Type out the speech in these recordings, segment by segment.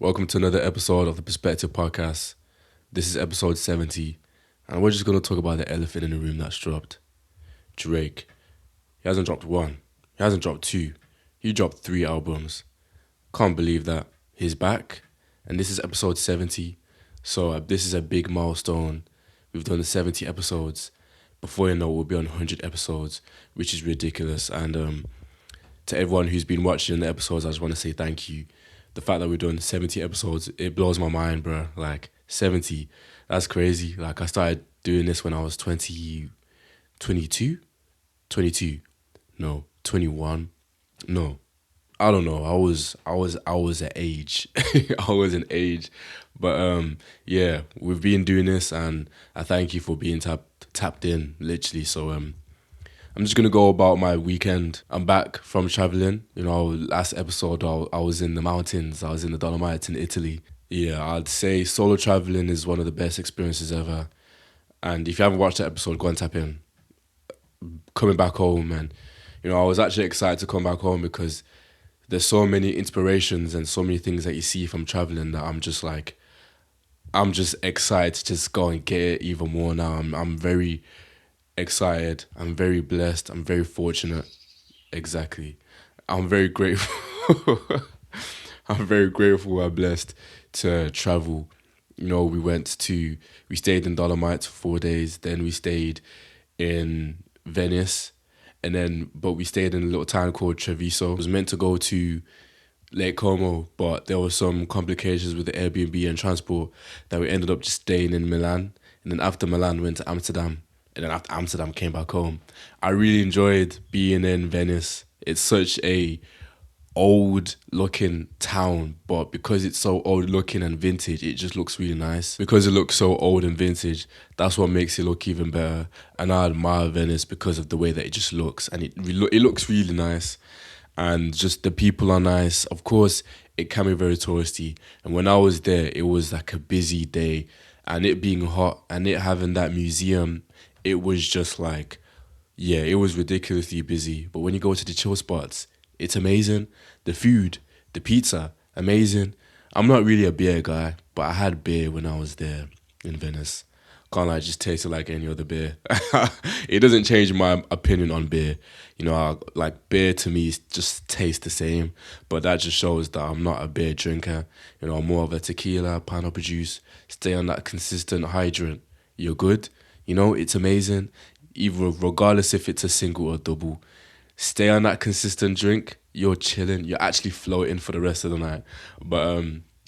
Welcome to another episode of the Perspective Podcast. This is episode 70, and we're just going to talk about the elephant in the room that's dropped. Drake. He hasn't dropped one. He hasn't dropped two. He dropped 3 albums. Can't believe that. He's back, and this is episode 70. So this is a big milestone. We've done the 70 episodes. Before you know, we'll be on 100 episodes, which is ridiculous. And to everyone who's been watching the episodes, I just want to say thank you. The fact that we're doing 70 episodes, it blows my mind, bro. Like, 70, that's crazy. Like, I started doing this when I was 22? 22. No, 21. No, I don't know. I was at age. I was an age. But yeah, we've been doing this, and I thank you for being tapped in, literally. So I'm just gonna go about my weekend. I'm back from traveling. Last episode I was in the mountains. I was in the Dolomites in Italy. Yeah, I'd say solo traveling is one of the best experiences ever. And if you haven't watched that episode, go and tap in. Coming back home, man. I was actually excited to come back home because there's so many inspirations and so many things that you see from traveling that I'm just excited to just go and get it even more now. I'm very excited. I'm very blessed. I'm very fortunate. Exactly. I'm very grateful. I'm very grateful and blessed to travel. We stayed in Dolomites for 4 days. Then we stayed in Venice. But we stayed in a little town called Treviso. I was meant to go to Lake Como, but there were some complications with the Airbnb and transport that we ended up just staying in Milan. And then after Milan, went to Amsterdam. And then after Amsterdam, came back home. I really enjoyed being in Venice. It's such a old looking town, but because it's so old looking and vintage, it just looks really nice. Because it looks so old and vintage, that's what makes it look even better. And I admire Venice because of the way that it just looks, and it looks really nice. And just the people are nice. Of course, it can be very touristy. And when I was there, it was like a busy day, and it being hot and it having that museum, it was just like, yeah, it was ridiculously busy. But when you go to the chill spots, it's amazing. The food, the pizza, amazing. I'm not really a beer guy, but I had beer when I was there in Venice. Can't lie, it just tasted like any other beer. It doesn't change my opinion on beer. Like beer to me just tastes the same, but that just shows that I'm not a beer drinker. I'm more of a tequila, pineapple juice. Stay on that consistent hydrant. You're good. It's amazing. Either regardless if it's a single or double, stay on that consistent drink. You're chilling. You're actually floating for the rest of the night. But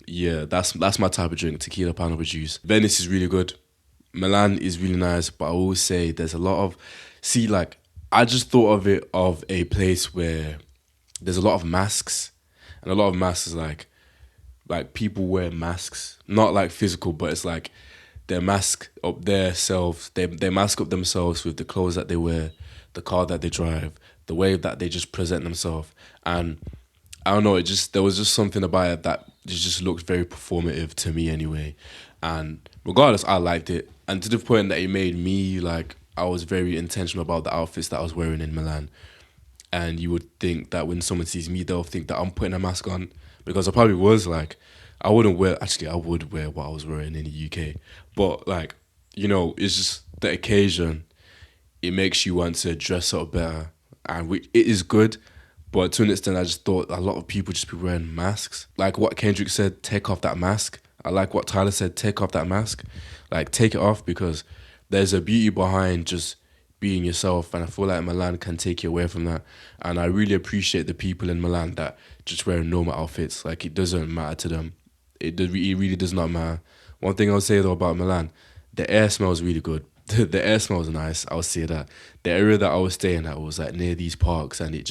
yeah, that's my type of drink: tequila, pineapple juice. Venice is really good. Milan is really nice, but I always say there's a lot of I just thought of it of a place where there's a lot of masks, and a lot of masks is like people wear masks, not like physical, but it's like they mask up themselves. They mask up themselves with the clothes that they wear, the car that they drive, the way that they just present themselves. And I don't know, there was just something about it that just looked very performative to me anyway. And regardless, I liked it. And to the point that it made me I was very intentional about the outfits that I was wearing in Milan. And you would think that when someone sees me, they'll think that I'm putting a mask on, because I probably was I wouldn't wear, actually I would wear what I was wearing in the UK. But it's just the occasion. It makes you want to dress up better. And it is good. But to an extent, I just thought a lot of people just be wearing masks. Like what Kendrick said, take off that mask. I like what Tyler said, take off that mask. Take it off, because there's a beauty behind just being yourself. And I feel like Milan can take you away from that. And I really appreciate the people in Milan that just wear normal outfits. It doesn't matter to them. It really does not matter. One thing I'll say though about Milan, the air smells really good. The air smells nice, I'll say that. The area that I was staying at was near these parks, and it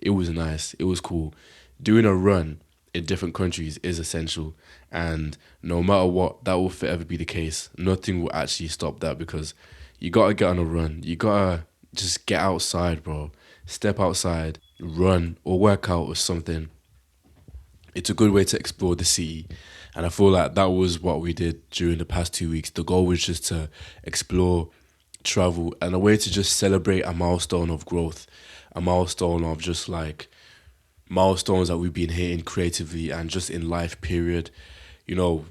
was nice. It was cool. Doing a run in different countries is essential, and no matter what, that will forever be the case. Nothing will actually stop that, because you gotta get on a run. You gotta just get outside, bro. Step outside, run or work out or something. It's a good way to explore the city. And I feel like that was what we did during the past 2 weeks. The goal was just to explore, travel, and a way to just celebrate a milestone of growth, a milestone of just milestones that we've been hitting creatively and just in life. Period. You know,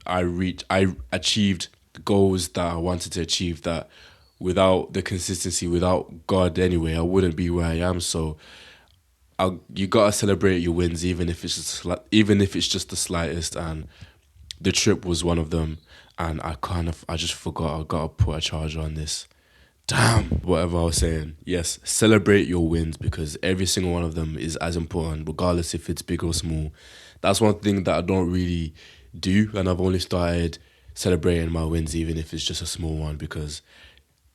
I achieved goals that I wanted to achieve that without the consistency, without God anyway, I wouldn't be where I am. So you gotta celebrate your wins, even if it's just even if it's just the slightest. And the trip was one of them. And I just forgot I gotta put a charger on this. Damn, whatever I was saying. Yes, celebrate your wins because every single one of them is as important, regardless if it's big or small. That's one thing that I don't really do, and I've only started celebrating my wins, even if it's just a small one, because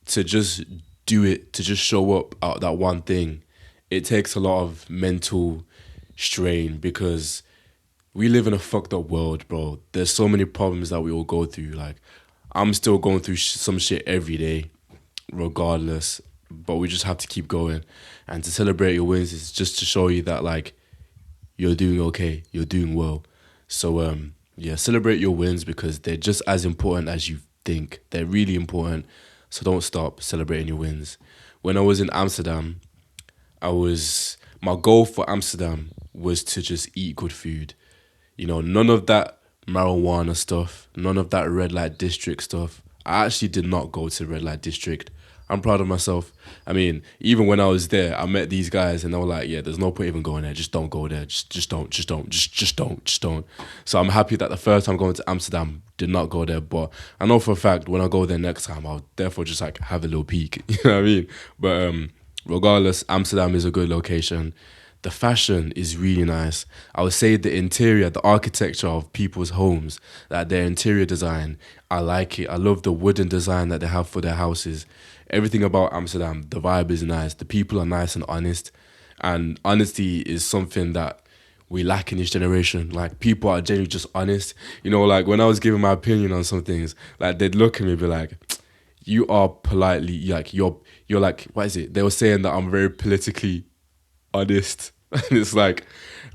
to just do it, to just show up at that one thing, it takes a lot of mental strain because we live in a fucked up world, bro. There's so many problems that we all go through. Like, I'm still going through some shit every day, regardless. But we just have to keep going, and to celebrate your wins is just to show you that like you're doing okay, you're doing well. So yeah, celebrate your wins because they're just as important as you think. They're really important. So don't stop celebrating your wins. When I was in Amsterdam, I was my goal for Amsterdam was to just eat good food. You know, none of that marijuana stuff, none of that red light district stuff. I actually did not go to red light district. I'm proud of myself. I mean, even when I was there, I met these guys and they were like, yeah, there's no point even going there. Just don't go there. Just don't. So I'm happy that the first time going to Amsterdam did not go there. But I know for a fact when I go there next time, I'll therefore just like have a little peek. You know what I mean? But regardless, Amsterdam is a good location. The fashion is really nice. I would say the interior, the architecture of people's homes, like their interior design, I like it. I love the wooden design that they have for their houses. Everything about Amsterdam, the vibe is nice. The people are nice and honest. And honesty is something that we lack in this generation. Like people are genuinely just honest. You know, like when I was giving my opinion on some things, like they'd look at me and be like, you are politely like you're like, what is it? They were saying that I'm very politically honest. And it's like,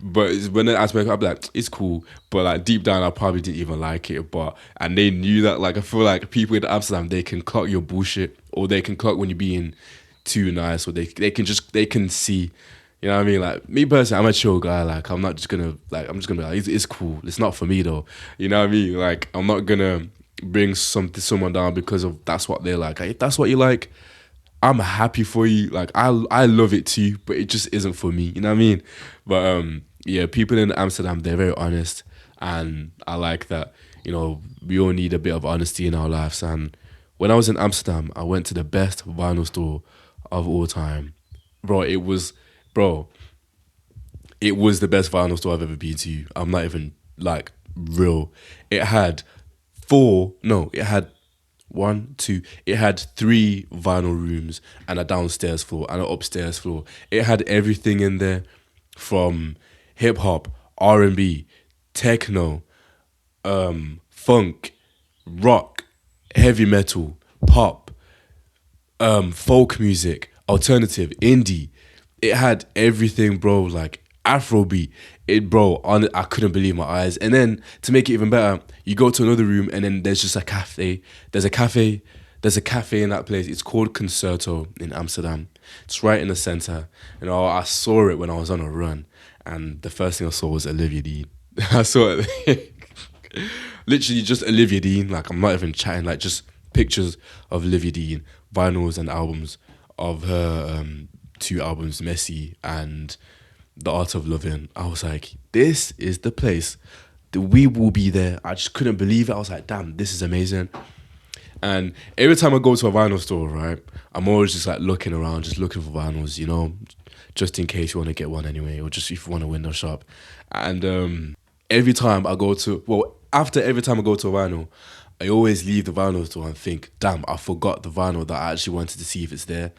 but when they asked me, I'd be like, it's cool. But like deep down, I probably didn't even like it. But, and they knew that, like, I feel like people in Amsterdam, they can clock your bullshit or they can clock when you're being too nice or they can see, you know what I mean? Like, me personally, I'm a chill guy. Like, I'm not just gonna, like, I'm just gonna be like, it's cool. It's not for me though. You know what I mean? Like, I'm not gonna bring someone down because of that's what they like. If that's what you like, I'm happy for you. Like I love it too, but it just isn't for me. You know what I mean? But yeah, people in Amsterdam, they're very honest, and I like that. You know, we all need a bit of honesty in our lives. And when I was in Amsterdam, I went to the best vinyl store of all time, bro. Bro, it was the best vinyl store I've ever been to. I'm not even like real. It had it had one, two. It had three vinyl rooms and a downstairs floor and an upstairs floor. It had everything in there from hip hop, R&B, techno, funk, rock, heavy metal, pop, folk music, alternative, indie. It had everything, bro. Like Afrobeat. I couldn't believe my eyes. And then to make it even better, you go to another room and then there's just a cafe. There's a cafe in that place. It's called Concerto in Amsterdam. It's right in the center. You know, I saw it when I was on a run, and the first thing I saw was Olivia Dean. I saw it. Literally just Olivia Dean. Like I'm not even chatting. Like just pictures of Olivia Dean, vinyls and albums of her two albums, Messy and The Art of Loving. I was like, this is the place. We will be there. I just couldn't believe it. I was like, damn, this is amazing. And every time I go to a vinyl store, right, I'm always just like looking around, just looking for vinyls, you know, just in case you want to get one anyway, or just if you want to window shop. And every time I go to, well, after every time I go to a vinyl, I always leave the vinyl store and think, damn, I forgot the vinyl that I actually wanted to see if it's there.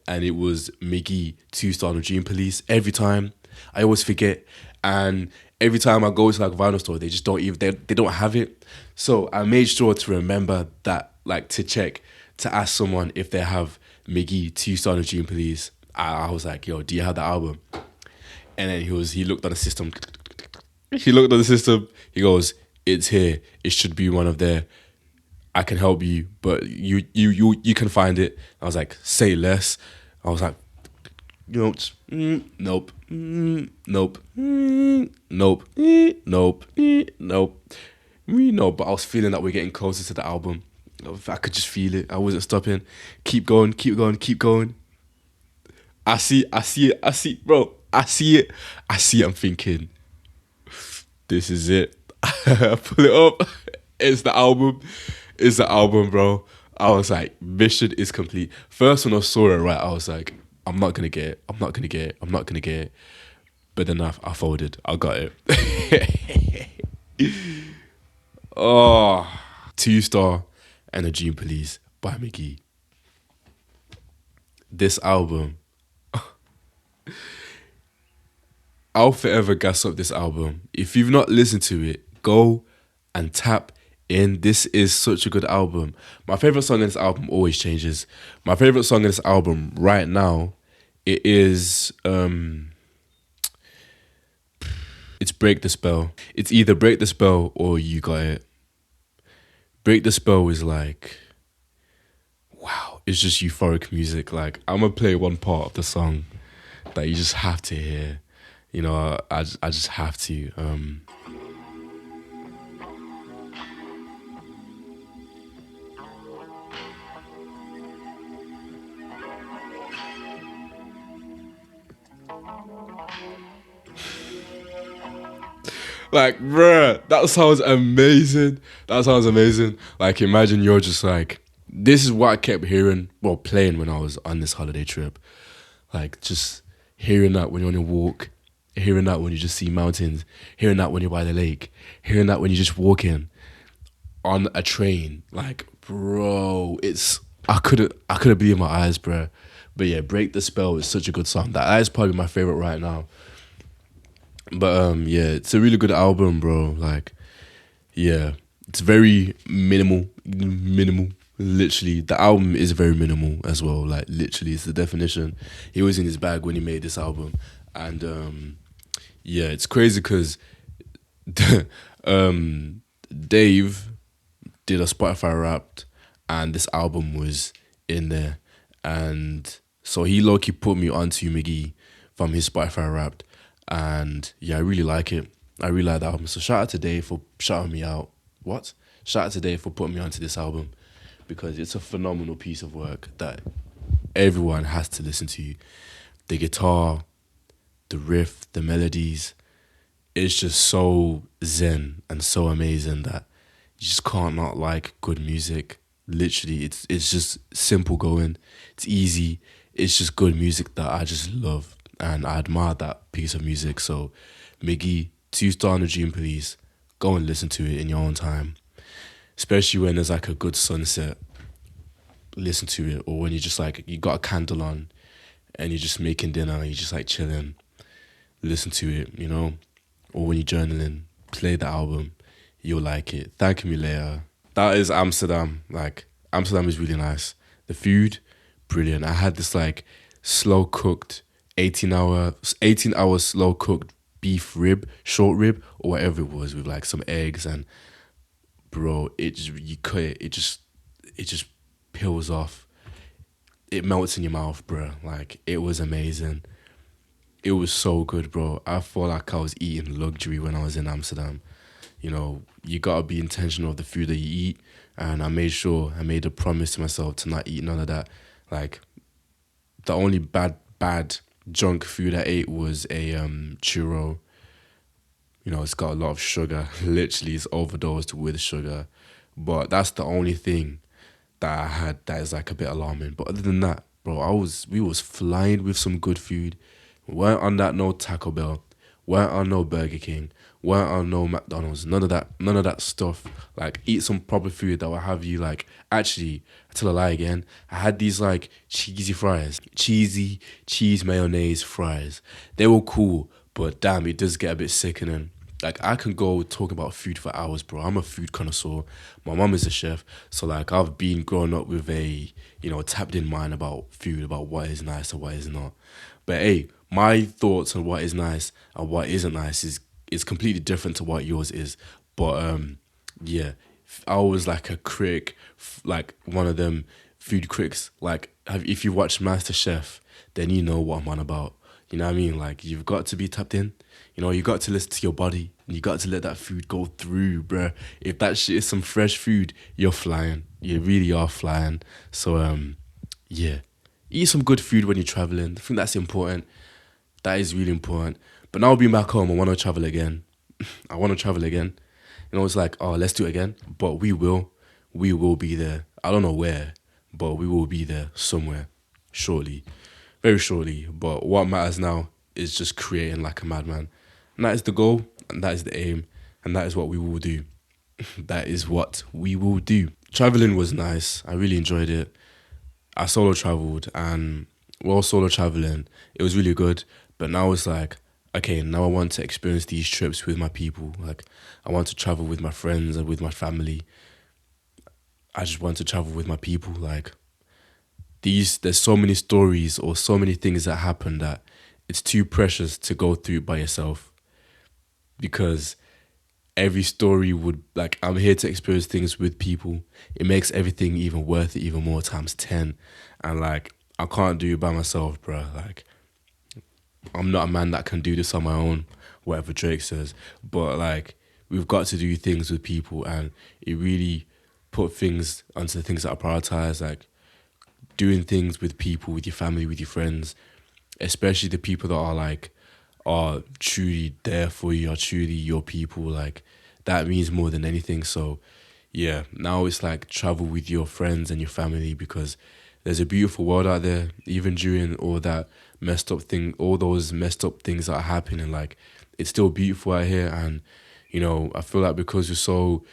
And it was Miggy, Two Star and Dream Police. Every time, I always forget. And every time I go to like a vinyl store, they just don't even, they don't have it. So I made sure to remember that, like to check, to ask someone if they have Miggy, Two Star and Dream Police. I was like, yo, do you have the album? And then he looked on the system. He looked on the system. He goes, it's here. It should be one of their. I can help you, but you can find it. I was like, say less. I was like, Nope, nope, nope, nope, nope. No, but I was feeling that we're getting closer to the album. I could just feel it. I wasn't stopping. Keep going, keep going, keep going. I see it, I see it, bro. I see it. I see it. I'm thinking, this is it. Pull it up. It's the album. It's the album, bro. I was like, mission is complete. First when I saw it, right, I was like, I'm not gonna get it. I'm not gonna get it. I'm not gonna get it. But then I folded. I got it. Oh, Two Star and the Dream Police by McGee. This album, I'll forever gas up this album. If you've not listened to it, go and tap in. This is such a good album. My favorite song in this album always changes. My favorite song in this album right now, it is it's Break the Spell. It's either Break the Spell or You Got It. Break the Spell is like, wow, it's just euphoric music. Like, I'm gonna play one part of the song that you just have to hear. You know, I just have to. Like, bruh, that sounds amazing. That sounds amazing. Like, imagine you're just like, this is what I kept hearing, well, playing when I was on this holiday trip. Like, just hearing that when you're on a walk, hearing that when you just see mountains, hearing that when you're by the lake, hearing that when you're just walking on a train. Like, bro, I couldn't believe my eyes, bro. But yeah, Break the Spell is such a good song. That is probably my favorite right now. But yeah, it's a really good album, bro. Like, yeah, it's very minimal. Literally, the album is very minimal as well. Like, literally, it's the definition. He was in his bag when he made this album, and yeah, it's crazy because Dave did a Spotify Wrapped, and this album was in there, and so he low key put me onto McGee from his Spotify Wrapped, and yeah, I really like it. I really like the album. So shout out to Dave for shouting me out. What? Shout out to Dave for putting me onto this album because it's a phenomenal piece of work that everyone has to listen to. The guitar, the riff, the melodies, it's just so zen and so amazing that you just can't not like good music. Literally, it's just simple going. It's easy. It's just good music that I just love and I admire that piece of music. So, Miggy, Two Star and the Dream Police, go and listen to it in your own time. Especially when there's like a good sunset, listen to it. Or when you just like you got a candle on and you're just making dinner and you're just like chilling, listen to it, you know. Or when you're journaling, play the album, you'll like it. Thank me later. That is Amsterdam. Like, Amsterdam is really nice. The food, brilliant. I had this like slow cooked 18 hour slow cooked beef rib, short rib, or whatever it was with like some eggs and bro, it just you cut it, it just peels off. It melts in your mouth, bro. Like, it was amazing. It was so good, bro. I felt like I was eating luxury when I was in Amsterdam. You know, you gotta be intentional of the food that you eat. And I made a promise to myself to not eat none of that. Like, the only bad junk food I ate was a churro. You know, it's got a lot of sugar. Literally, it's overdosed with sugar. But that's the only thing that I had that is like a bit alarming. But other than that, bro, we was flying with some good food. We weren't on that no Taco Bell, weren't on no Burger King, weren't on no McDonald's, none of that stuff. Like, eat some proper food that will have you like, actually, I tell a lie again. I had these like cheesy fries, cheesy cheese mayonnaise fries. They were cool, but damn, it does get a bit sickening. Like, I can go talk about food for hours, bro. I'm a food connoisseur. My mum is a chef, so like I've been growing up with a, you know, tapped in mind about food, about what is nice and what is not. But hey, my thoughts on what is nice and what isn't nice is completely different to what yours is. But yeah, I was like a critic, like one of them food critics. Like, if you watch MasterChef, then you know what I'm on about. You know what I mean? Like, you've got to be tapped in. You know, you got to listen to your body and you got to let that food go through, bruh. If that shit is some fresh food, you're flying. You really are flying. So, yeah. Eat some good food when you're traveling. I think that's important. That is really important. But now being back home, I want to travel again. I want to travel again. You know, it's like, oh, let's do it again. But we will. We will be there. I don't know where, but we will be there somewhere shortly. Very shortly. But what matters now is just creating like a madman. And that is the goal, and that is the aim, and that is what we will do. That is what we will do. Traveling was nice. I really enjoyed it. I solo traveled, and while solo traveling, it was really good. But now it's like, okay, now I want to experience these trips with my people. Like, I want to travel with my friends and with my family. I just want to travel with my people. Like, there's so many stories or so many things that happen that it's too precious to go through by yourself, because every story would, like, I'm here to experience things with people. It makes everything even worth it even more times 10. And like, I can't do it by myself, bro. Like, I'm not a man that can do this on my own, whatever Drake says. But like, we've got to do things with people, and it really put things onto the things that I prioritize, like doing things with people, with your family, with your friends, especially the people that are like, are truly there for you, are truly your people. Like, that means more than anything. So yeah, now it's like travel with your friends and your family, because there's a beautiful world out there, even during all that messed up thing, all those messed up things that are happening. Like, it's still beautiful out here. And you know, I feel like because we're so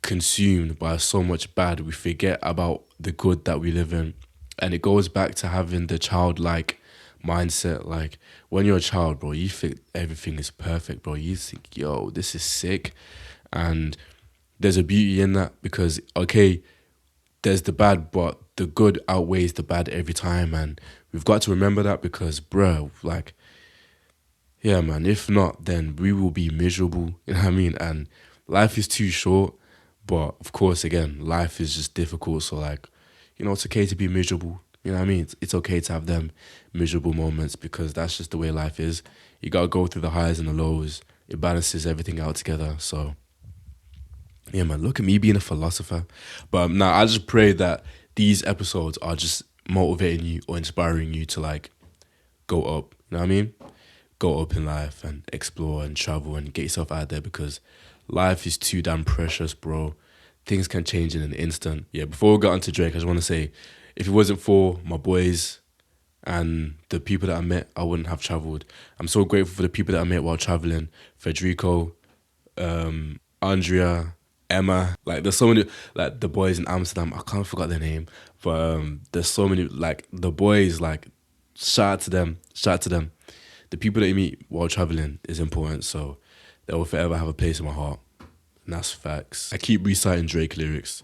consumed by so much bad, we forget about the good that we live in. And it goes back to having the childlike mindset. Like, when you're a child, bro, you think everything is perfect, bro. You think, yo, this is sick. And there's a beauty in that, because, okay, there's the bad, but the good outweighs the bad every time. And we've got to remember that, because, bro, like, yeah, man, if not, then we will be miserable. You know what I mean? And life is too short. But of course, again, life is just difficult. So, like, you know, it's okay to be miserable. You know what I mean? It's okay to have them miserable moments, because that's just the way life is. You got to go through the highs and the lows. It balances everything out together. So, yeah, man, look at me being a philosopher. But now I just pray that these episodes are just motivating you or inspiring you to, like, go up. You know what I mean? Go up in life and explore and travel and get yourself out there, because life is too damn precious, bro. Things can change in an instant. Yeah, before we get onto Drake, I just want to say, if it wasn't for my boys and the people that I met, I wouldn't have traveled. I'm so grateful for the people that I met while traveling. Federico, Andrea, Emma. Like, there's so many, like, the boys in Amsterdam. I can't forget their name, but there's so many, like, the boys. Like, shout out to them. Shout out to them. The people that you meet while traveling is important, so they will forever have a place in my heart. And that's facts. I keep reciting Drake lyrics,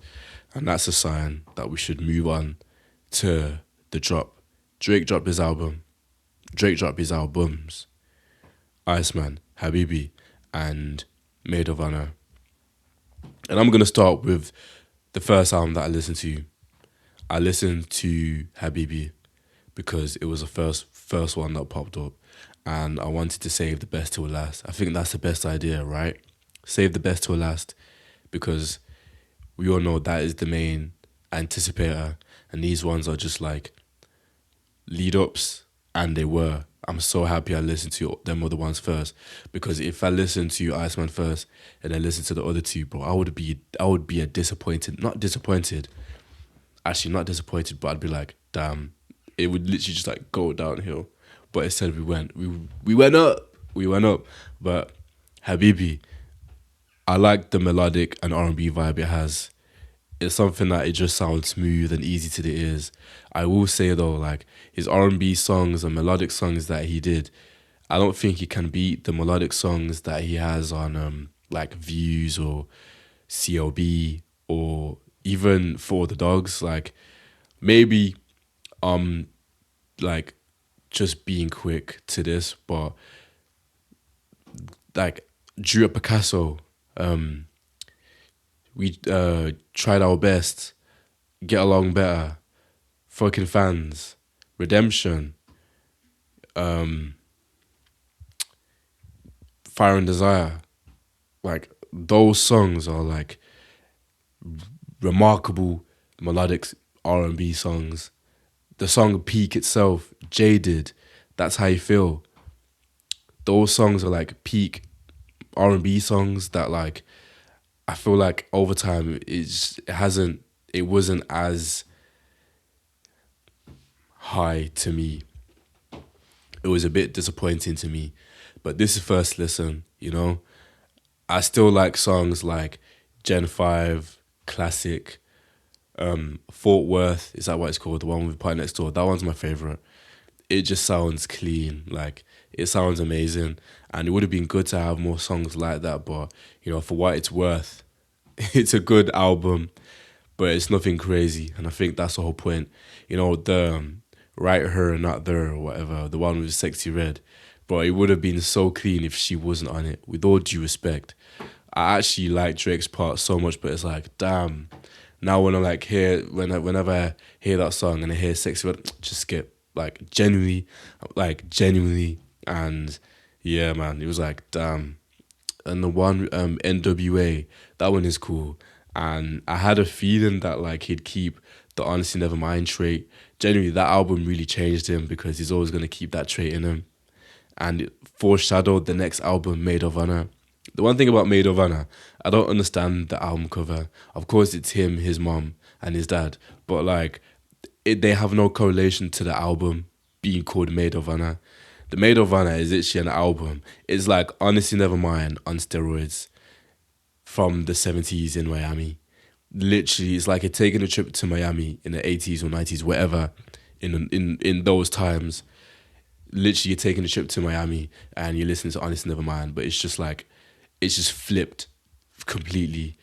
and that's a sign that we should move on to the drop. Drake dropped his album. Drake dropped his albums. Iceman, Habibi, and Maid of Honor. And I'm going to start with the first album that I listened to. I listened to Habibi because it was the first one that popped up, and I wanted to save the best till last. I think that's the best idea, right? Save the best till last, because we all know that is the main anticipator, and these ones are just like lead ups, and they were. I'm so happy I listened to them other ones first, because if I listened to Iceman first and then listened to the other two, bro, I would be a disappointed, not disappointed, actually not disappointed, but I'd be like, damn, it would literally just like go downhill. But instead we went up, we went up. But Habibi, I like the melodic and R&B vibe it has. It's something that it just sounds smooth and easy to the ears. I will say though, like, his R&B songs and melodic songs that he did, I don't think he can beat the melodic songs that he has on like Views or CLB or even For the Dogs. Like, maybe like just being quick to this, but like Drew Picasso, we tried our best, get along better, fucking fans, Redemption, Fire and Desire. Like those songs are like remarkable melodic R&B songs. The song Peak itself, Jaded, That's How You Feel. Those songs are like peak R&B songs that like I feel like over time it wasn't as high to me. It was a bit disappointing to me. But this is first listen, you know? I still like songs like Gen 5, Classic, Fort Worth, is that what it's called? The one with Party Next Door. That one's my favorite. It just sounds clean. Like it sounds amazing. And it would have been good to have more songs like that, but you know, for what it's worth, it's a good album, but it's nothing crazy. And I think that's the whole point. You know, the Right Her, Not There, or whatever, the one with Sexy Red. But it would have been so clean if she wasn't on it, with all due respect. I actually like Drake's part so much, but it's like, damn. Now when I like whenever I hear that song and I hear Sexy Red, just skip. Genuinely. And yeah, man, it was like, damn. And the one NWA, that one is cool. And I had a feeling that like he'd keep the Honestly Nevermind trait. Genuinely, that album really changed him because he's always gonna keep that trait in him. And it foreshadowed the next album, Maid of Honor. The one thing about Maid of Honor, I don't understand the album cover. Of course, it's him, his mom, and his dad, but like, they have no correlation to the album being called Maid of Honor. The Maid of Honor is actually an album. It's like Honestly Nevermind on steroids from the 70s in Miami. Literally, it's like you're taking a trip to Miami in the 80s or 90s, whatever, in those times. Literally, you're taking a trip to Miami and you're listening to Honest Nevermind, but it's just like, it's just flipped completely,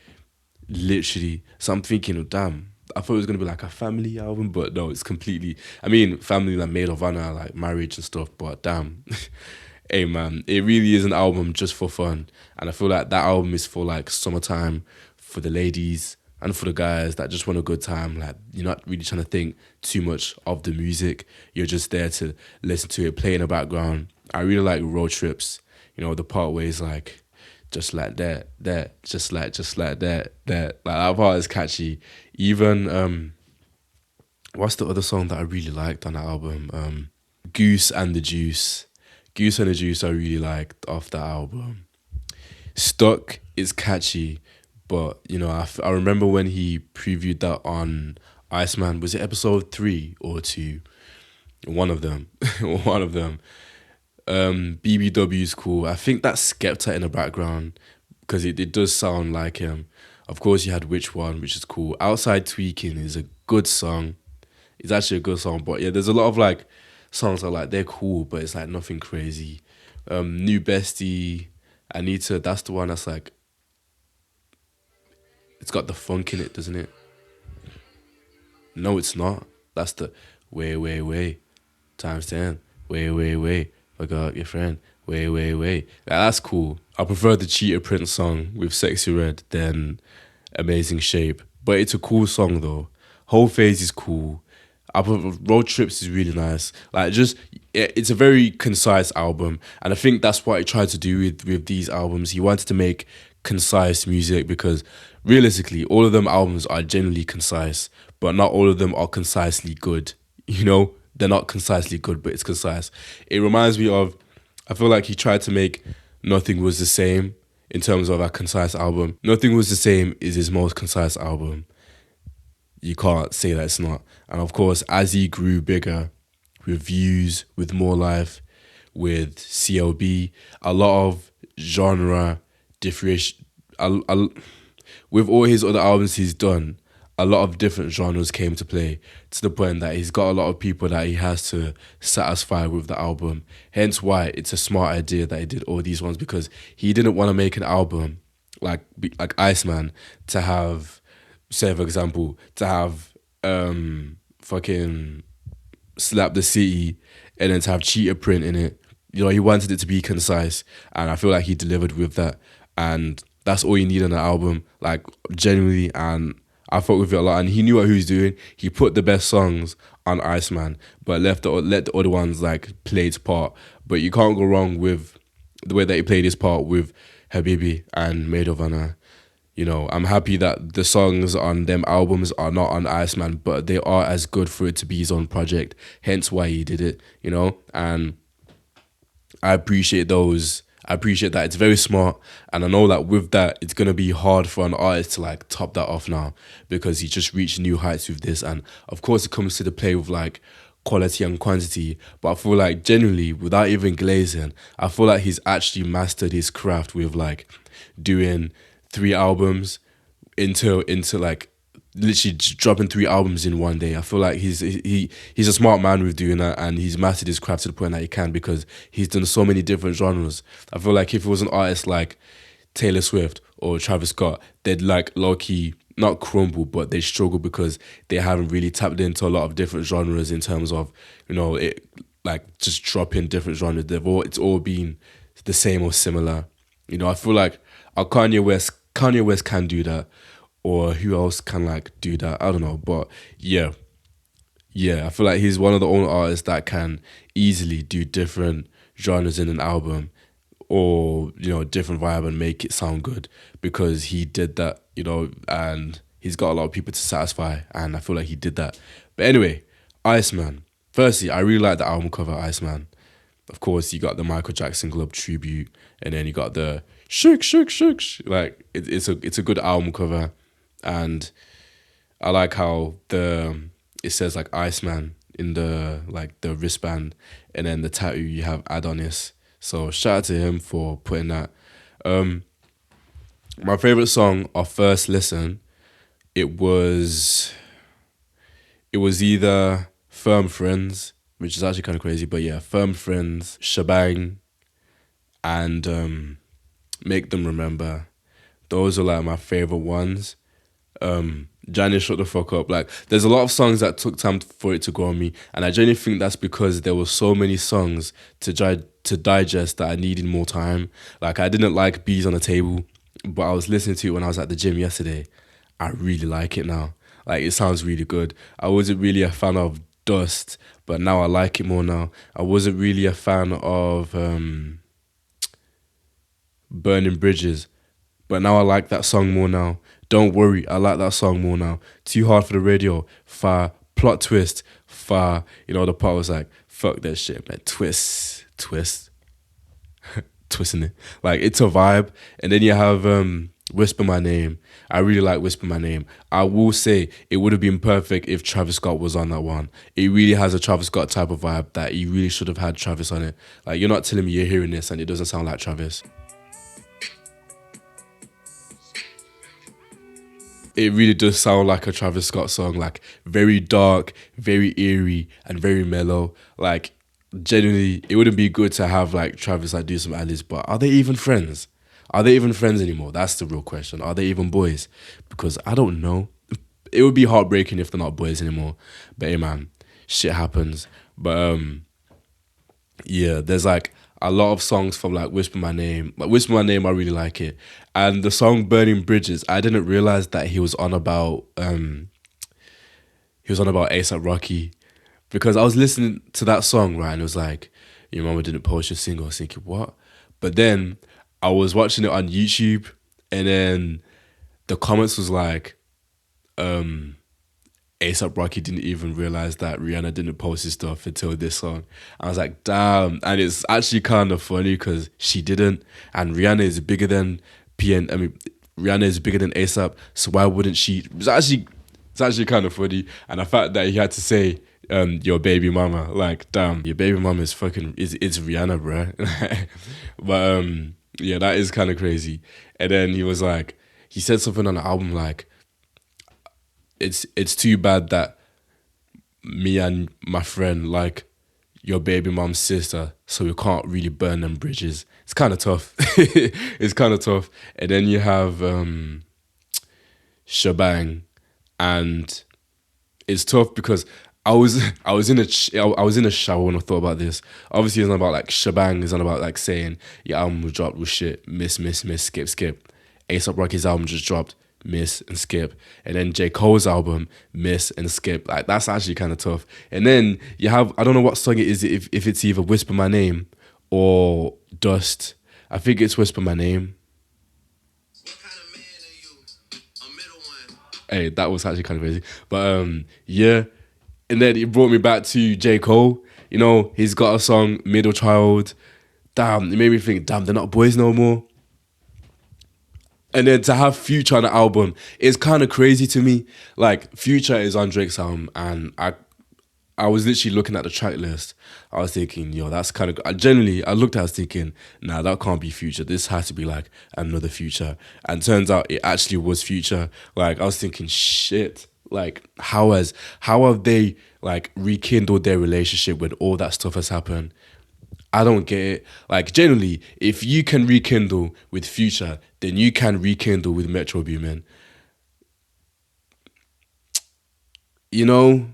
literally. So I'm thinking, oh, damn, I thought it was gonna be like a family album, but no, it's completely. I mean, family like Maid of Honor, like marriage and stuff, but damn, hey man, it really is an album just for fun, and I feel like that album is for like summertime, for the ladies and for the guys that just want a good time. Like you're not really trying to think too much of the music. You're just there to listen to it, play in the background. I really like Road Trips. You know, the part where it's like, just like that, just like that. Like that part is catchy. Even what's the other song that I really liked on that album? Goose and the Juice. Goose and the Juice I really liked off that album. Stuck is catchy, but you know, I remember when he previewed that on Iceman. Was it episode 3 or 2? One of them. One of them. BBW is cool. I think that's Skepta in the background because it does sound like him. Of course, you had Which One, which is cool. Outside Tweaking is a good song. It's actually a good song, but yeah, there's a lot of like songs that like they're cool, but it's like nothing crazy. New Bestie, Anita, that's the one that's like, it's got the funk in it, doesn't it? No, it's not. That's the way times 10. Way. Forgot your friend. Way. Like, that's cool. I prefer the Cheetah Prince song with Sexy Red than Amazing Shape. But it's a cool song though. Whole Phase is cool. Road Trips is really nice. Like just, it's a very concise album, and I think that's what he tried to do with these albums. He wanted to make concise music because realistically, all of them albums are generally concise, but not all of them are concisely good. You know, they're not concisely good, but it's concise. It reminds me of, I feel like he tried to make Nothing Was the Same in terms of a concise album. Nothing Was the Same is his most concise album. You can't say that it's not. And of course, as he grew bigger, with Views, with More Life, with CLB, a lot of genre differentiation. With all his other albums he's done, a lot of different genres came to play to the point that he's got a lot of people that he has to satisfy with the album. Hence why it's a smart idea that he did all these ones, because he didn't want to make an album like Iceman to have, say for example, to have fucking Slap the City and then to have Cheetah Print in it. You know, he wanted it to be concise, and I feel like he delivered with that. And that's all you need on an album, like genuinely. And I fuck with it a lot, and he knew what he was doing. He put the best songs on Iceman, but let the other ones like play its part. But you can't go wrong with the way that he played his part with Habibi and Maid of Honor. I'm happy that the songs on them albums are not on Iceman, but they are as good for it to be his own project. Hence why he did it. And I appreciate those. I appreciate that. It's very smart. And I know that with that, it's going to be hard for an artist to like top that off now because he just reached new heights with this. And of course, it comes to the play with like quality and quantity. But I feel like generally, without even glazing, I feel like he's actually mastered his craft with like doing 3 albums into like literally just dropping 3 albums in one day. I feel like he's a smart man with doing that, and he's mastered his craft to the point that he can because he's done so many different genres. I feel like if it was an artist like Taylor Swift or Travis Scott, they'd like low key not crumble, but they struggle because they haven't really tapped into a lot of different genres in terms of it like just dropping different genres. It's all been the same or similar. I feel like Kanye West can do that, or who else can like do that? I don't know, but yeah, I feel like he's one of the only artists that can easily do different genres in an album, or different vibe and make it sound good because he did that, and he's got a lot of people to satisfy, and I feel like he did that. But anyway, Iceman. Firstly, I really like the album cover, Iceman. Of course, you got the Michael Jackson Club tribute, and then you got the shook, shook, shook. Like it's a good album cover, and I like how it says like Iceman in the wristband, and then the tattoo you have Adonis. So shout out to him for putting that. My favorite song of first listen, it was either Firm Friends, which is actually kind of crazy, but yeah, Firm Friends, Shebang, and Make Them Remember. Those are like my favorite ones. Janet, Shut the Fuck Up. Like, there's a lot of songs that took time for it to grow on me, and I genuinely think that's because there were so many songs to digest that I needed more time. Like, I didn't like Bees on the Table, but I was listening to it when I was at the gym yesterday. I really like it now. Like, it sounds really good. I wasn't really a fan of Dust, but now I like it more now. I wasn't really a fan of Burning Bridges, but now I like that song more now. Don't Worry, I like that song more now. Too Hard for the Radio, fire. Plot Twist, fire. The part was like, fuck that shit, man. Twist, twisting it. Like, it's a vibe. And then you have Whisper My Name. I really like Whisper My Name. I will say it would have been perfect if Travis Scott was on that one. It really has a Travis Scott type of vibe that he really should have had Travis on it. Like, you're not telling me you're hearing this and it doesn't sound like Travis. It really does sound like a Travis Scott song, like very dark, very eerie, and very mellow. Like, genuinely, it wouldn't be good to have like Travis like do some ad-libs, but are they even friends? Are they even friends anymore? That's the real question. Are they even boys? Because I don't know. It would be heartbreaking if they're not boys anymore. But hey man, shit happens. But yeah, there's like a lot of songs from like Whisper My Name. Like Whisper My Name, I really like it. And the song Burning Bridges, I didn't realize that he was on about ASAP Rocky, because I was listening to that song, right, and it was like, your mama didn't post your single. I was thinking, what? But then I was watching it on YouTube, and then the comments was like, ASAP Rocky didn't even realize that Rihanna didn't post his stuff until this song. I was like, damn. And it's actually kind of funny because she didn't. And Rihanna is bigger than Rihanna is bigger than ASAP. So why wouldn't she? It's actually kind of funny. And the fact that he had to say, your baby mama, like, damn, your baby mama is it's Rihanna, bruh. But yeah, that is kind of crazy. And then he said something on the album like, it's too bad that me and my friend like your baby mom's sister, so we can't really burn them bridges. It's kind of tough. It's kind of tough. And then you have Shebang, and it's tough because I was in a shower when I thought about this. Obviously, it's not about like Shebang. It's not about like saying your album was dropped with shit, miss, skip. A$AP Rocky's album just dropped. miss and skip. And then J. Cole's album, miss and skip. Like that's actually kind of tough. And then you have, I don't know what song it is, if it's either Whisper My Name or Dust. I think it's Whisper My Name. Hey, that was actually kind of crazy. But yeah. And then it brought me back to J. Cole. You know, he's got a song, Middle Child. Damn, it made me think, damn, they're not boys no more. And then to have Future on the album is kind of crazy to me. Like, Future is on Drake's album, and I was literally looking at the track list. I was thinking, yo, that's kind of. I looked at it, I was thinking, nah, that can't be Future. This has to be like another Future. And turns out it actually was Future. Like, I was thinking, shit. Like, how have they like rekindled their relationship when all that stuff has happened? I don't get it. Like, generally, if you can rekindle with Future, then you can rekindle with Metro Boomin. You know,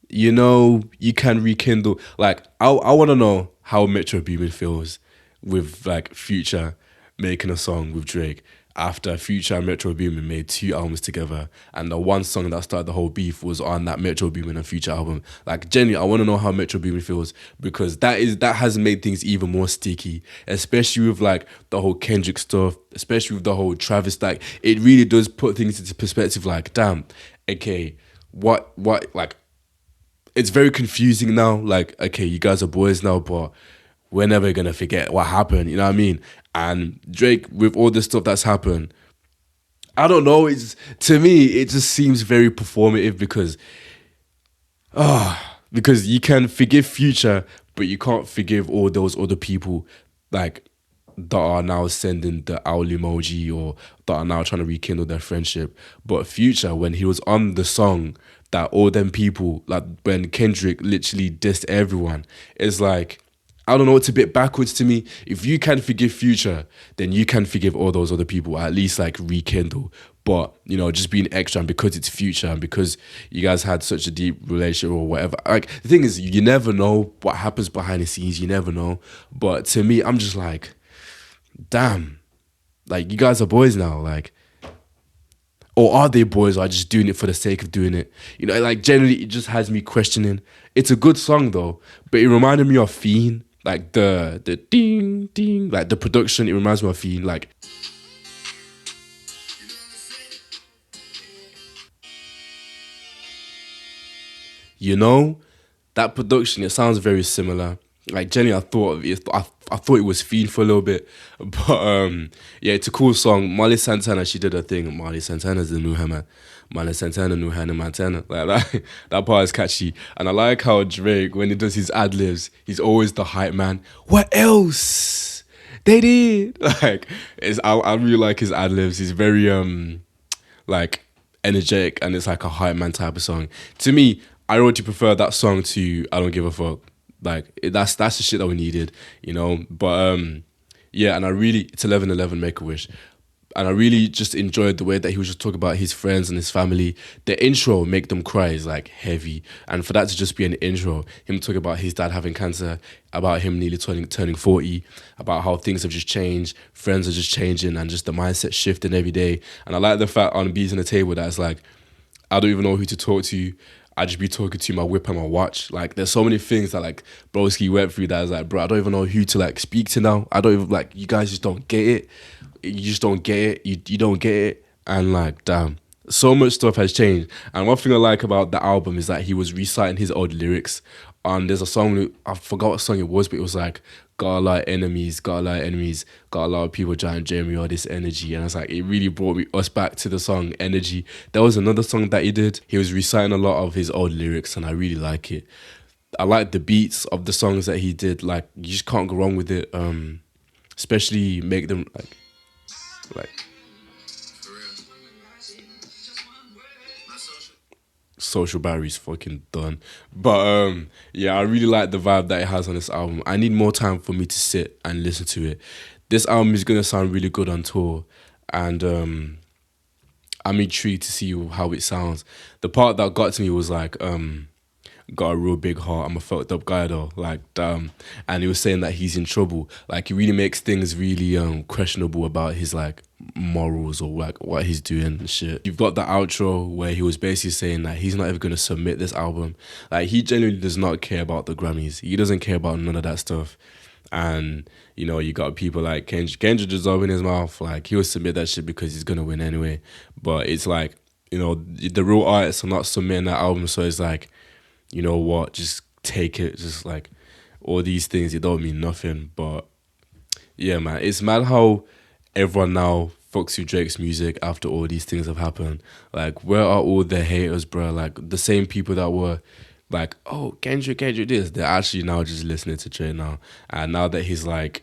you can rekindle. Like, I want to know how Metro Boomin feels with like Future making a song with Drake after Future and Metro Boomin made two albums together, and the one song that started the whole beef was on that Metro Boomin and Future album. Like, genuinely, I want to know how Metro Boomin feels, because that has made things even more sticky, especially with like the whole Kendrick stuff, especially with the whole Travis. Like, it really does put things into perspective. Like, damn, okay, what like it's very confusing now. Like, okay, you guys are boys now, but we're never gonna forget what happened. You know what I mean? And Drake, with all the stuff that's happened, I don't know. It's, to me, it just seems very performative because you can forgive Future, but you can't forgive all those other people, like, that are now sending the owl emoji, or that are now trying to rekindle their friendship. But Future, when he was on the song, that all them people, like when Kendrick literally dissed everyone, it's like, I don't know, it's a bit backwards to me. If you can forgive Future, then you can forgive all those other people, at least like rekindle. But, you know, just being extra, and because it's Future and because you guys had such a deep relationship or whatever. Like, the thing is, you never know what happens behind the scenes. You never know. But to me, I'm just like, damn, like, you guys are boys now. Like, or are they boys, or are just doing it for the sake of doing it? You know, like, generally, it just has me questioning. It's a good song, though, but it reminded me of Fiend. Like, the ding, ding, like, the production, it reminds me of Fiend. Like, you know, that production, it sounds very similar. Like, Jenny, I thought it was Fiend for a little bit, but yeah, it's a cool song. Molly Santana, she did her thing. Molly Santana's the new hammer. Molly Santana, new Hannah Montana. Like that, that part is catchy, and I like how Drake, when he does his ad libs, he's always the hype man. What else? They did like, I really like his ad libs. He's very like energetic, and it's like a hype man type of song. To me, I already prefer that song to I Don't Give a Fuck. Like, that's the shit that we needed, you know. But yeah, and I really, it's 11:11 Make a Wish, and I really just enjoyed the way that he was just talking about his friends and his family. The intro, Make Them Cry, is like heavy, and for that to just be an intro, him talking about his dad having cancer, about him nearly turning 40, about how things have just changed, friends are just changing, and just the mindset shifting every day. And I like the fact on Beats on the Table that it's like, I don't even know who to talk to. I just be talking to my whip and my watch. Like, there's so many things that like Broski went through that is like, bro, I don't even know who to like speak to now. I don't even, like, you guys just don't get it. You just don't get it. You don't get it. And like, damn, so much stuff has changed. And one thing I like about the album is that he was reciting his old lyrics. And there's a song, I forgot what song it was, but it was like, got a lot of enemies, got a lot of enemies, got a lot of people trying to drain me all this energy. And I was like, it really brought us back to the song Energy. There was another song that he did. He was reciting a lot of his old lyrics, and I really like it. I like the beats of the songs that he did. Like, you just can't go wrong with it. Especially Make Them like Social Battery's fucking done. But yeah, I really like the vibe that it has on this album. I need more time for me to sit and listen to it. This album is gonna sound really good on tour, and I'm intrigued to see how it sounds. The part that got to me was like got a real big heart. I'm a fucked up guy though. Like, and he was saying that he's in trouble. Like, he really makes things really questionable about his like morals or like what he's doing and shit. You've got the outro where he was basically saying that he's not ever gonna submit this album. Like, he genuinely does not care about the Grammys. He doesn't care about none of that stuff. And you know, you got people like Kendrick just open his mouth. Like, he'll submit that shit because he's gonna win anyway. But it's like, you know, the real artists are not submitting that album, so it's like, you know what, just take it. Just like all these things, it don't mean nothing. But yeah, man, it's mad how everyone now fucks with Drake's music after all these things have happened. Like, where are all the haters, bro? Like, the same people that were like, oh, Kendrick this, they're actually now just listening to Drake now. And now that he's like,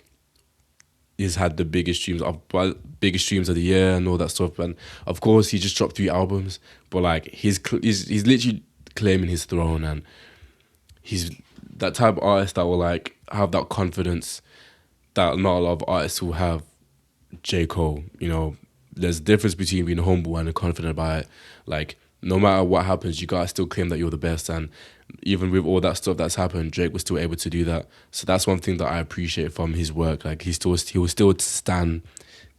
he's had the biggest streams of the year and all that stuff. And of course, he just dropped 3 albums, but like he's literally claiming his throne, and he's that type of artist that will like have that confidence that not a lot of artists will have. J. Cole, you know, there's a difference between being humble and confident about it. Like, no matter what happens, you gotta still claim that you're the best. And even with all that stuff that's happened, Drake was still able to do that. So that's one thing that I appreciate from his work. Like, he will still stand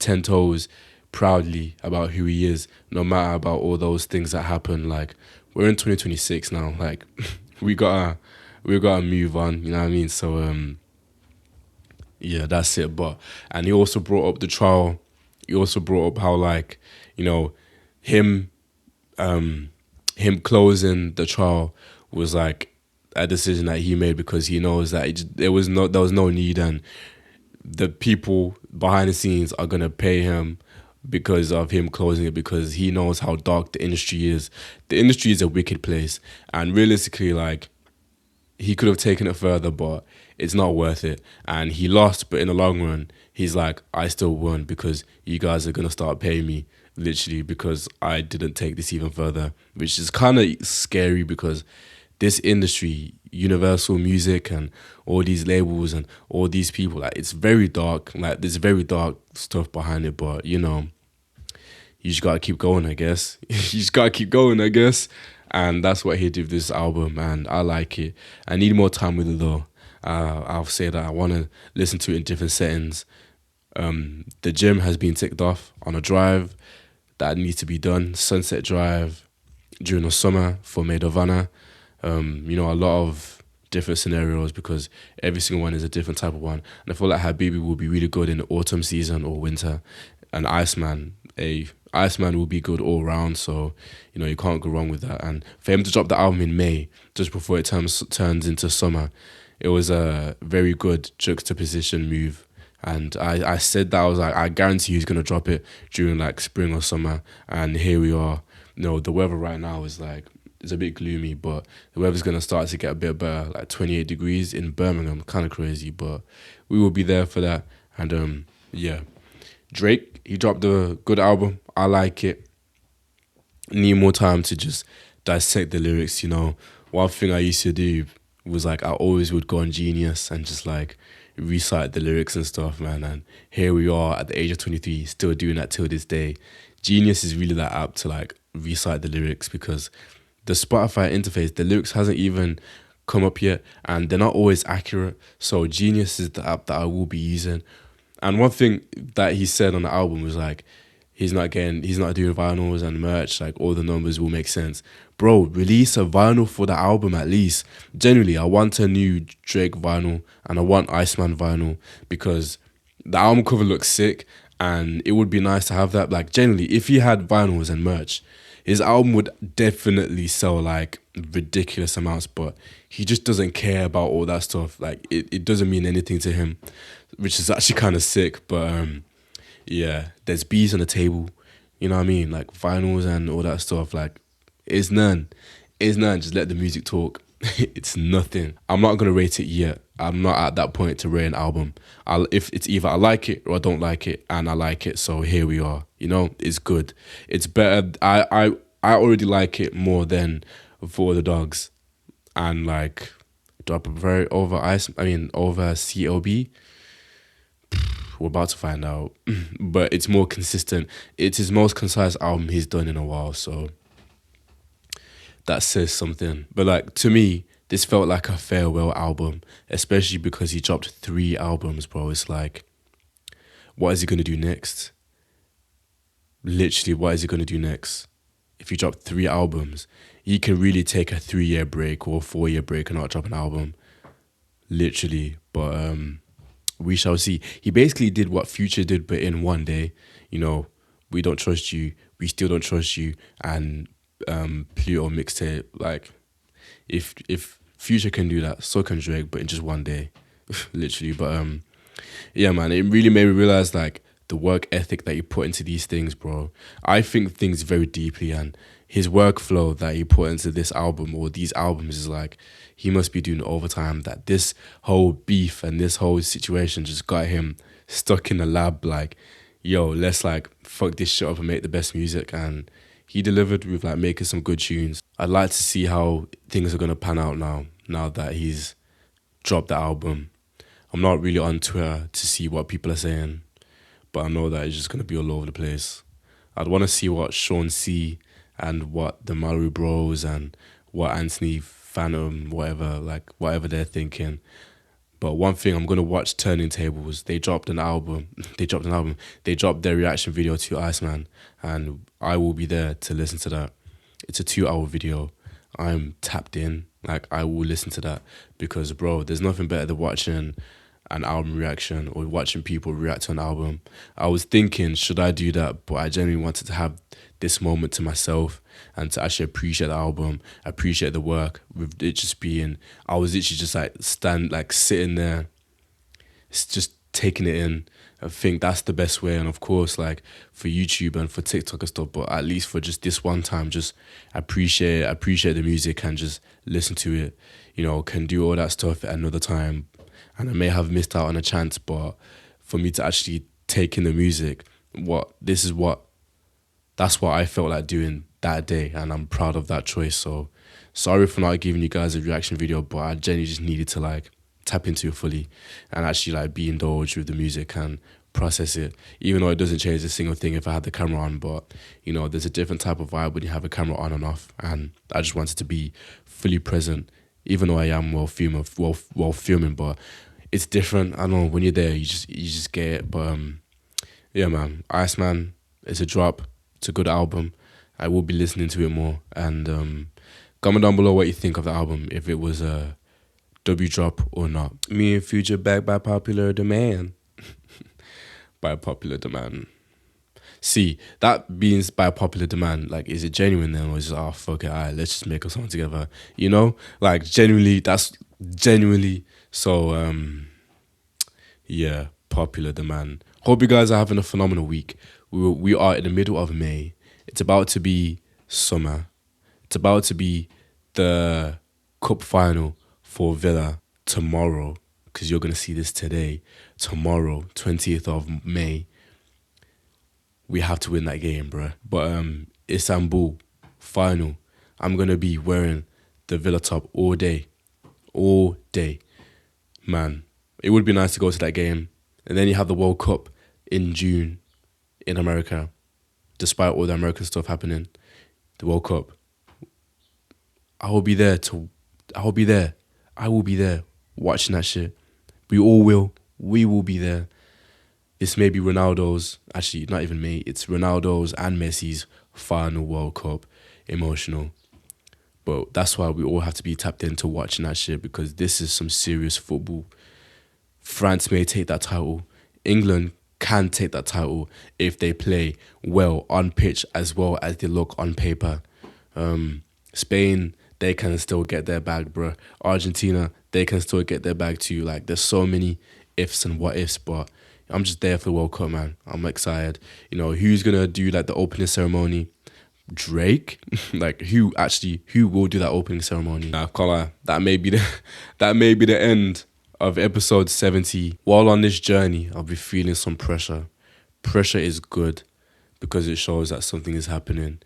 10 toes proudly about who he is, no matter about all those things that happen. Like, we're in 2026 now. Like, we gotta move on. You know what I mean? So yeah, that's it. But and he also brought up the trial. He also brought up how, like, you know, him him closing the trial was like a decision that he made because he knows that there was no need, and the people behind the scenes are gonna pay him because of him closing it, because he knows how dark the industry is. The industry is a wicked place, and realistically, like, he could have taken it further, but it's not worth it. And he lost, but in the long run, he's like, I still won because you guys are gonna start paying me, literally, because I didn't take this even further, which is kind of scary because this industry, Universal Music and all these labels and all these people, like, it's very dark. Like, there's very dark stuff behind it, but you know, you just gotta keep going, I guess. You just gotta keep going, I guess. And that's what he did with this album, and I like it. I need more time with it though. I'll say that I want to listen to it in different settings. The gym has been ticked off on a drive that needs to be done. Sunset Drive during the summer for Maid of Honor. You know, a lot of different scenarios because every single one is a different type of one. And I feel like Habibi will be really good in the autumn season or winter. And Iceman will be good all round. So, you know, you can't go wrong with that. And for him to drop the album in May, just before it turns into summer, it was a very good juxtaposition move. And I said that, I was like, I guarantee he's gonna drop it during like spring or summer. And here we are. You know, the weather right now is like, it's a bit gloomy, but the weather's gonna start to get a bit better. Like 28 degrees in Birmingham, kind of crazy, but we will be there for that. And yeah, Drake, he dropped a good album. I like it. Need more time to just dissect the lyrics. You know, one thing I used to do was like, I always would go on Genius and just like recite the lyrics and stuff, man. And here we are at the age of 23, still doing that till this day. Genius is really that app to like recite the lyrics because the Spotify interface, the lyrics hasn't even come up yet, and they're not always accurate. So Genius is the app that I will be using. And one thing that he said on the album was like, he's not doing vinyls and merch, like all the numbers will make sense. Bro, release a vinyl for the album at least. Generally, I want a new Drake vinyl and I want Iceman vinyl because the album cover looks sick and it would be nice to have that. Like, generally, if he had vinyls and merch, his album would definitely sell like ridiculous amounts, but he just doesn't care about all that stuff. Like, it doesn't mean anything to him, which is actually kind of sick. But yeah, there's bees on the table, you know what I mean? Like vinyls and all that stuff, like it's none. It's none. Just let the music talk. It's nothing. I'm not gonna rate it yet. I'm not at that point to rate an album. If it's either I like it or I don't like it, and I like it, so here we are. You know, it's good. It's better. I already like it more than For the Dogs, and like, do I prefer it over over COB? We're about to find out. But it's more consistent. It's his most concise album he's done in a while, so that says something. But like, to me, This felt like a farewell album, especially because he dropped 3 albums, bro. It's like, what is he gonna do next? Literally, what is he gonna do next? If he dropped 3 albums, he can really take a 3 year break or a 4 year break and not drop an album. Literally, but we shall see. He basically did what Future did, but in one day. You know, we don't trust you, we still don't trust you, and Pluto mixtape. Like, if Future can do that, so can Drake, but in just one day, literally. But yeah, man, it really made me realize like the work ethic that you put into these things, bro. I think things very deeply, and his workflow that he put into this album or these albums is like he must be doing overtime. That this whole beef and this whole situation just got him stuck in the lab. Like, yo, let's like fuck this shit up and make the best music. And he delivered with like making some good tunes. I'd like to see how things are gonna pan out now. Now that he's dropped the album, I'm not really on Twitter to see what people are saying, but I know that it's just gonna be all over the place. I'd want to see what Sean C and what the Maru Bros and what Anthony Phantom, whatever they're thinking. But one thing, I'm gonna watch Turning Tables. They dropped an album. They dropped an album. They dropped their reaction video to Iceman, and I will be there to listen to that. It's a 2 hour video. I'm tapped in. Like, I will listen to that because, bro, there's nothing better than watching an album reaction or watching people react to an album. I was thinking, should I do that? But I genuinely wanted to have this moment to myself and to actually appreciate the album, appreciate the work with it just being, I was literally just like sitting there, just taking it in. I think that's the best way. And of course, like for YouTube and for TikTok and stuff, but at least for just this one time, just appreciate the music and just listen to it. You know, can do all that stuff at another time. And I may have missed out on a chance, but for me to actually take in the music, that's what I felt like doing that day, and I'm proud of that choice. So sorry for not giving you guys a reaction video, but I genuinely just needed to like tap into it fully and actually like be indulged with the music and process it. Even though it doesn't change a single thing if I had the camera on, but you know, there's a different type of vibe when you have a camera on and off, and I just wanted to be fully present, even though I am while filming, but it's different. I don't know, when you're there, you just get it. But yeah, man, Iceman is a drop. It's a good album. I will be listening to it more. And comment down below what you think of the album, if it was a W drop or not. Me and Future back by popular demand. By popular demand. See, that means by popular demand, like, is it genuine then? Or is it, oh, fuck it, alright, let's just make a song together. You know? Like, genuinely, that's genuinely. So, yeah, popular demand. Hope you guys are having a phenomenal week. We are in the middle of May. It's about to be summer. It's about to be the cup final for Villa tomorrow, because you're going to see this today. Tomorrow, 20th of May. We have to win that game, bruh. But Istanbul, final. I'm going to be wearing the Villa top all day. All day. Man, it would be nice to go to that game. And then you have the World Cup in June in America, despite all the American stuff happening. The World Cup. I will be there watching that shit. We all will. We will be there. This may be Ronaldo's, actually not even me, it's Ronaldo's and Messi's final World Cup. Emotional. But that's why we all have to be tapped into watching that shit, because this is some serious football. France may take that title. England can take that title if they play well on pitch as well as they look on paper. Spain, they can still get their bag, bruh. Argentina, they can still get their bag too. Like, there's so many ifs and what ifs, but I'm just there for the World Cup, man. I'm excited. You know, who's gonna do like the opening ceremony? Drake? Like, who will do that opening ceremony? Nah, can't lie. That may be the end of episode 70. While on this journey, I'll be feeling some pressure. Pressure is good because it shows that something is happening.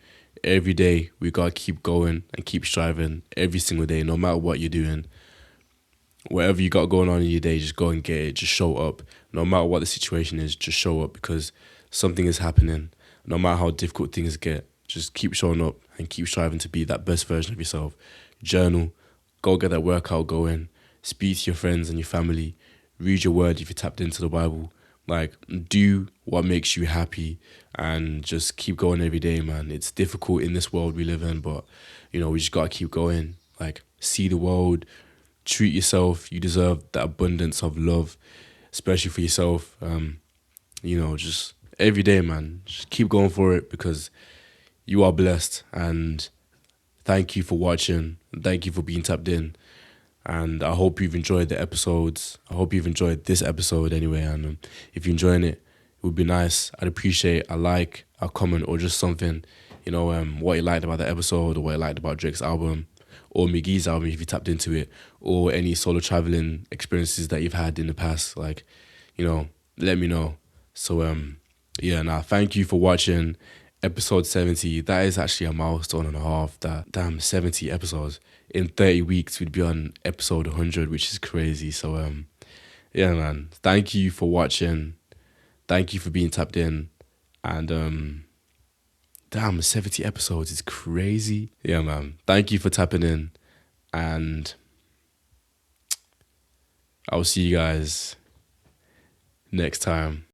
Every day, we gotta keep going and keep striving every single day, no matter what you're doing. Whatever you got going on in your day, just go and get it. Just show up. No matter what the situation is, just show up, because something is happening. No matter how difficult things get, just keep showing up and keep striving to be that best version of yourself. Journal, go get that workout going, speak to your friends and your family, read your word if you tapped into the Bible. Like, do what makes you happy and just keep going every day, man. It's difficult in this world we live in, but we just gotta keep going. Like, see the world, treat yourself. You deserve that abundance of love, especially for yourself. Just every day, man. Just keep going for it because you are blessed. And thank you for watching. Thank you for being tapped in. And I hope you've enjoyed the episodes. I hope you've enjoyed this episode anyway. And if you're enjoying it, it would be nice. I'd appreciate a like, a comment, or just something. What you liked about the episode, or what you liked about Drake's album, or Miggy's album if you tapped into it, or any solo traveling experiences that you've had in the past. Like, let me know. So thank you for watching episode 70. That is actually a milestone and a half. That damn 70 episodes. In 30 weeks we'd be on episode 100, which is crazy. So man, thank you for watching. Thank you for being tapped in. And damn, 70 episodes is crazy. Yeah, man. Thank you for tapping in. And I'll see you guys next time.